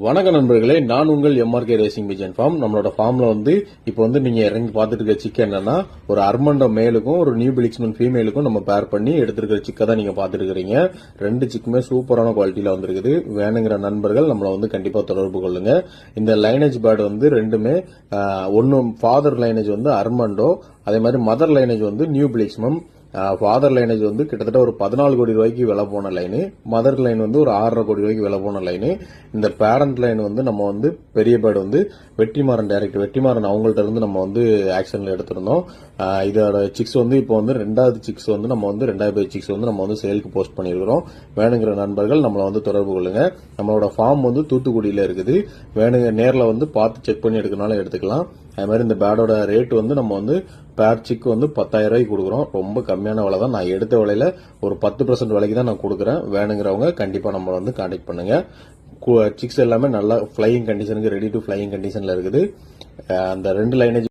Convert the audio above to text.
வணக்க நண்பர்களே, நான் உங்கள் எம்ஆர்கே ரேசிங் பிஜன் ஃபார்ம். நம்மளோட ஃபார்ம்ல இப்போ நீங்க இறங்கி பார்த்துட்டு இருக்க சிக்கன் என்னன்னா, ஒரு அர்மண்டோ மேலுக்கும் ஒரு நியூ பிளிக்ஸ்மன் ஃபீமேலுக்கும் நம்ம பேர் பண்ணி எடுத்திருக்கிற சிக்கை தான் நீங்க பார்த்துட்டு இருக்கீங்க. ரெண்டு சிக்குமே சூப்பரான குவாலிட்டியில வந்திருக்குது. வேணுங்கிற நண்பர்கள் நம்மள கண்டிப்பா தொடர்பு கொள்ளுங்க. இந்த லைனேஜ் பேர்டு ரெண்டுமே ஒன்னு ஃபாதர் லைனேஜ் அர்மண்டோ, அதே மாதிரி மதர் லைனேஜ் நியூ பிளிக்ஸ்மன். ஃபாதர் லைனேஜ் கிட்டத்தட்ட ஒரு 14 கோடி ரூபாய்க்கு விலை போன லைனு. மதர் லைன் ஒரு 6.5 கோடி ரூபாய்க்கு விலை போன லைனு. இந்த பேரண்ட் லைன் நம்ம பெரிய பேர்டு வெற்றிமாறன் டைரக்ட் வெற்றிமாறன் அவங்கள்ட்ட இருந்து நம்ம ஆக்ஷன்ல எடுத்திருந்தோம். இதோட சிக்ஸ் இப்போ ரெண்டாவது சிக்ஸ் நம்ம ரெண்டாவது சிக்ஸ் நம்ம சேலுக்கு போஸ்ட் பண்ணிருக்கிறோம். வேணுங்கிற நண்பர்கள் நம்மள தொடர்பு கொள்ளுங்க. நம்மளோட ஃபார்ம் தூத்துக்குடியில இருக்குது. வேணுங்க நேர்ல பார்த்து செக் பண்ணி எடுக்கனாலும் எடுத்துக்கலாம். அது மாதிரி இந்த பேடோட ரேட் நம்ம பேர் சிக் 10,000 ரூபாய்க்கு கொடுக்குறோம். ரொம்ப கம்மியான விலை தான். நான் எடுத்த விலையில ஒரு 10% விலைக்கு தான் நான் கொடுக்குறேன். வேணுங்கிறவங்க கண்டிப்பா நம்மள கான்டாக்ட் பண்ணுங்க. சிக்ஸ் எல்லாமே நல்லா ஃபிளையிங் கண்டிஷனுக்கு ரெடி டு ஃபிளையிங் கண்டிஷன்ல இருக்குது. அந்த ரெண்டு லைனேஜ்